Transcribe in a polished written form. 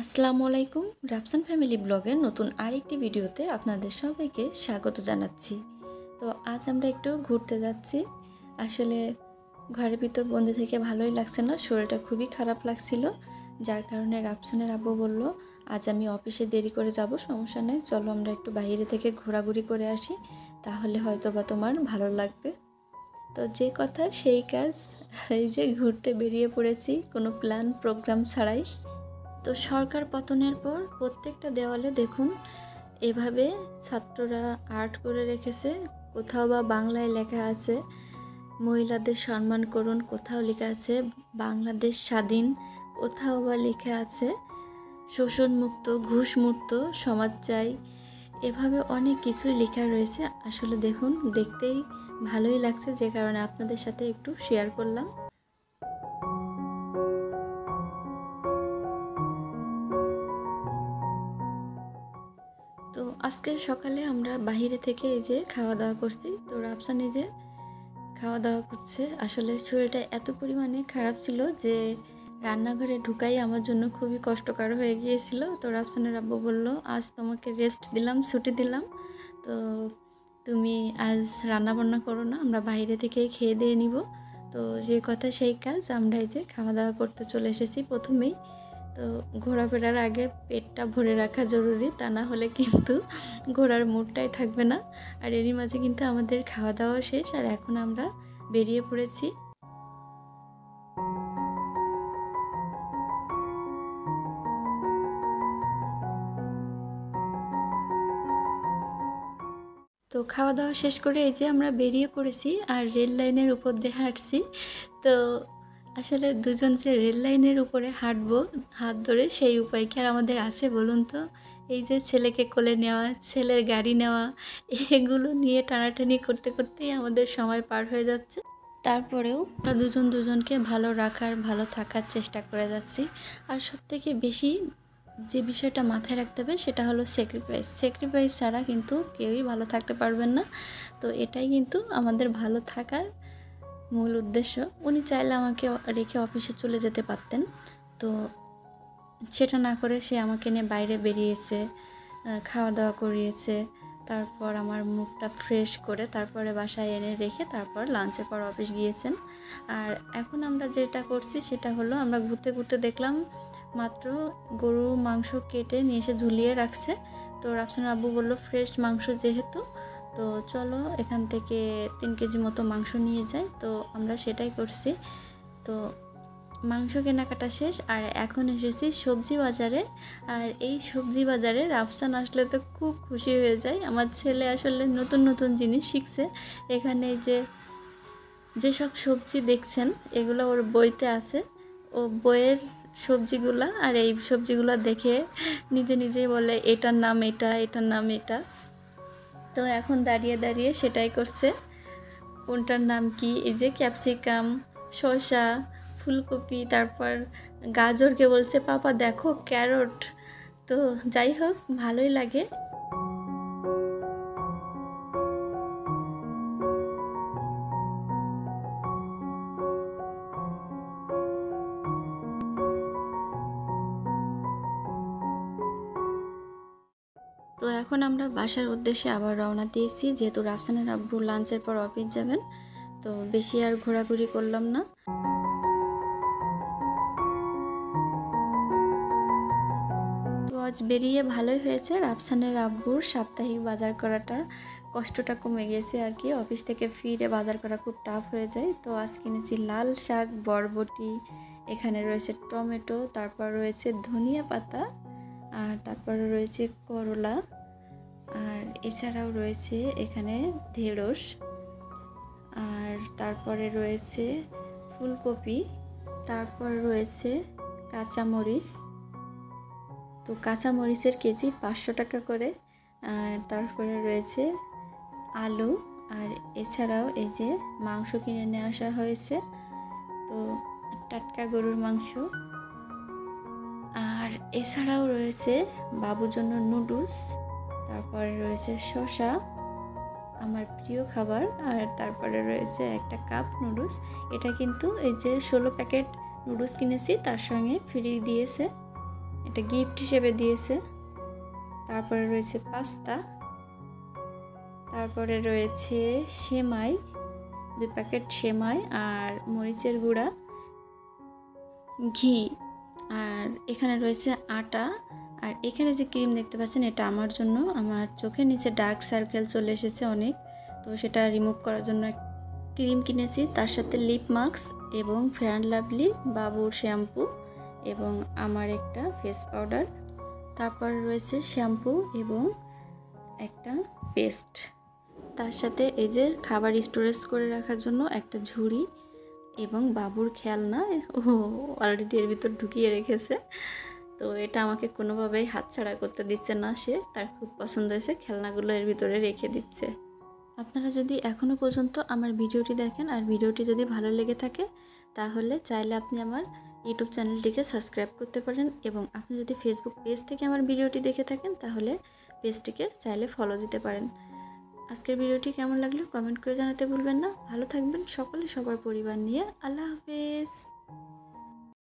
আসসালামু আলাইকুম। রাফসান ফ্যামিলি ব্লগের নতুন আরেকটি ভিডিওতে আপনাদের সবাইকে স্বাগত জানাচ্ছি। তো আজ আমরা একটু ঘুরতে যাচ্ছি। আসলে ঘরের ভিতর বন্দি থেকে ভালোই লাগছে না, শরীরটা খুবই খারাপ লাগছিল, যার কারণে রাফসানের আব্বু বলল আজ আমি অফিসে দেরি করে যাব, সমস্যা নেই, চলো আমরা একটু বাইরে থেকে ঘোরাঘুরি করে আসি, তাহলে হয়তো বা তোমার ভালো লাগবে। তো যে কথা সেই কাজ, এই যে ঘুরতে বেরিয়ে পড়েছি কোনো প্ল্যান প্রোগ্রাম ছাড়াই। তো সরকার পতনের পর প্রত্যেকটা দেওয়ালে দেখুন এভাবে ছাত্ররা আর্ট করে রেখেছে। কোথাও বা বাংলায় লেখা আছে মহিলাদের সম্মান করুন, কোথাও লেখা আছে বাংলাদেশ স্বাধীন, কোথাও বা লেখা আছে শোষণমুক্ত ঘুষমুক্ত সমাজ চাই। এভাবে অনেক কিছুই লেখা রয়েছে। আসলে দেখুন দেখতেই ভালোই লাগছে, যে কারণে আপনাদের সাথে একটু শেয়ার করলাম। তো আজকে সকালে আমরা বাহিরে থেকে এই যে খাওয়া দাওয়া করছি। তো রাফসান এই যে খাওয়া দাওয়া করছে। আসলে শরীরটা এত পরিমাণে খারাপ ছিল যে রান্নাঘরে ঢুকাই আমার জন্য খুবই কষ্টকর হয়ে গিয়েছিল। তো রাফসানের আব্বু বলল আজ তোমাকে রেস্ট দিলাম, ছুটি দিলাম, তো তুমি আজ রান্না বান্না করো না, আমরা বাইরে থেকেই খেয়ে দিয়ে নিব। তো যে কথা সেই কাজ, আমরা এই যে খাওয়া দাওয়া করতে চলে এসেছি প্রথমেই। তো ঘোরাফেরার আগে পেটটা ভরে রাখা জরুরি, তা না হলে কিন্তু ঘোরার মুডটাই থাকবে না। আর এরই মাঝে কিন্তু আমাদের খাওয়া দাওয়া শেষ, আর এখন আমরা বেরিয়ে পড়েছি। তো খাওয়া দাওয়া শেষ করে এই যে আমরা বেরিয়ে পড়েছি আর রেল লাইনের উপর দিয়ে হাঁটছি। তো আসলে দুজন যে রেল লাইনের উপরে হাঁটবো হাত ধরে, সেই উপায় কি আর আমাদের আছে বলুন তো? এই যে ছেলেকে কোলে নেওয়া, ছেলের গাড়ি নেওয়া, এগুলো নিয়ে টানাটানি করতে করতেই আমাদের সময় পার হয়ে যাচ্ছে। তারপরেও আমরা দুজন দুজনকে ভালো রাখার, ভালো থাকার চেষ্টা করে যাচ্ছি। আর সবথেকে বেশি যে বিষয়টা মাথায় রাখতে হবে সেটা হলো স্যাক্রিফাইস ছাড়া কিন্তু কেউই ভালো থাকতে পারবেন না। তো এটাই কিন্তু আমাদের ভালো থাকার মূল উদ্দেশ্য। উনি চাইলে আমাকে রেখে অফিসে চলে যেতে পারতেন, তো সেটা না করে সে আমাকে নিয়ে বাইরে বেরিয়েছে, খাওয়া দাওয়া করিয়েছে, তারপর আমার মুখটা ফ্রেশ করে তারপরে বাসায় এনে রেখে তারপর লাঞ্চের পর অফিস গিয়েছেন। আর এখন আমরা যেটা করছি সেটা হলো আমরা ঘুরতে ঘুরতে দেখলাম মাত্র গরু মাংস কেটে নিয়ে এসে ঝুলিয়ে রাখছে। তো রাফসানের আব্বু বললো ফ্রেশ মাংস যেহেতু, তো চলো এখান থেকে 3 কেজি মতো মাংস নিয়ে যাই। তো আমরা সেটাই করছি। তো মাংস কেনাকাটা শেষ, আর এখন এসেছি সবজি বাজারে। আর এই সবজি বাজারে রাফসান আসলে তো খুব খুশি হয়ে যায়। আমার ছেলে আসলে নতুন নতুন জিনিস শিখছে। এখানে যেসব সবজি দেখছেন এগুলো ওর বইতে আছে, ও বইয়ের সবজিগুলা, আর এই সবজিগুলো দেখে নিজে নিজেই বলে এটার নাম এটা, এটার নাম এটা। তো এখন দাঁড়িয়ে দাঁড়িয়ে সেটাই করছে, কোনটার নাম কি। এই যে ক্যাপসিকাম, শসা, ফুলকপি, তারপর গাজরকে বলছে পাপা দেখো ক্যারট। তো যাই হোক ভালোই লাগে। তো এখন আমরা বাসার উদ্দেশ্যে আবার রওনা দিয়েছি, যেহেতু রাফসানের আব্বু লাঞ্চের পর অফিস যাবেন। তো বেশি আর ঘোরাঘুরি করলাম না। তো আজ বেরিয়ে ভালোই হয়েছে, রাফসানের আব্বুর সাপ্তাহিক বাজার করাটা কষ্টটা কমে গেছে আর কি। অফিস থেকে ফিরে বাজার করা খুব টাফ হয়ে যায়। তো আজ কিনেছি লাল শাক, বরবটি, এখানে রয়েছে টমেটো, তারপর রয়েছে ধনিয়া পাতা, আর তারপরে রয়েছে করলা, আর এছাড়াও রয়েছে এখানে ঢেঁড়স, আর তারপরে রয়েছে ফুলকপি, তারপর রয়েছে কাঁচামরিচ। তো কাঁচামরিচের কেজি 500 টাকা করে। আর তারপরে রয়েছে আলু, আর এছাড়াও এই যে মাংস কিনে নিয়ে আসা হয়েছে, তো টাটকা গরুর মাংস। আর এছাড়াও রয়েছে বাবুর জন্য নুডলস, তারপরে রয়েছে শসা, আমার প্রিয় খাবার, আর তারপরে রয়েছে একটা কাপ নুডলস। এটা কিন্তু এই যে 16 প্যাকেট নুডলস কিনেছি তার সঙ্গে ফ্রি দিয়েছে। এটা গিফট হিসেবে দিয়েছে। তারপরে রয়েছে পাস্তা, তারপরে রয়েছে সেমাই, 2 প্যাকেট সেমাই আর মরিচের গুঁড়া, ঘি, আর এখানে রয়েছে আটা। আর এখানে যে ক্রিম দেখতে পাচ্ছেন এটা আমার জন্য, আমার চোখের নিচে ডার্ক সার্কেল চলে এসেছে অনেক, তো সেটা রিমুভ করার জন্য ক্রিম কিনেছি। তার সাথে লিপ মাস্ক এবং ফেয়ার অ্যান্ড লাভলি বাবুর শ্যাম্পু এবং আমার একটা ফেস পাউডার। তারপর রয়েছে শ্যাম্পু এবং একটা পেস্ট। তার সাথে এই যে খাবার স্টোরেজ করে রাখার জন্য একটা ঝুড়ি এবং বাবুর খেলনা ও অলরেডি এর ভিতর ঢুকিয়ে রেখেছে। তো এটা আমাকে কোনোভাবেই হাতছাড়া করতে দিচ্ছে না সে, তার খুব পছন্দ হয়েছে, খেলনাগুলো এর ভিতরে রেখে দিচ্ছে। আপনারা যদি এখনও পর্যন্ত আমার ভিডিওটি দেখেন আর ভিডিওটি যদি ভালো লেগে থাকে তাহলে চাইলে আপনি আমার ইউটিউব চ্যানেলটিকে সাবস্ক্রাইব করতে পারেন, এবং আপনি যদি ফেসবুক পেজ থেকে আমার ভিডিওটি দেখে থাকেন তাহলে পেজটিকে চাইলে ফলো দিতে পারেন। আজকের ভিডিওটি কেমন লাগলো কমেন্ট করে জানাতে ভুলবেন না। ভালো থাকবেন সকলে, সবার পরিবার নিয়ে। আল্লাহ হাফেজ।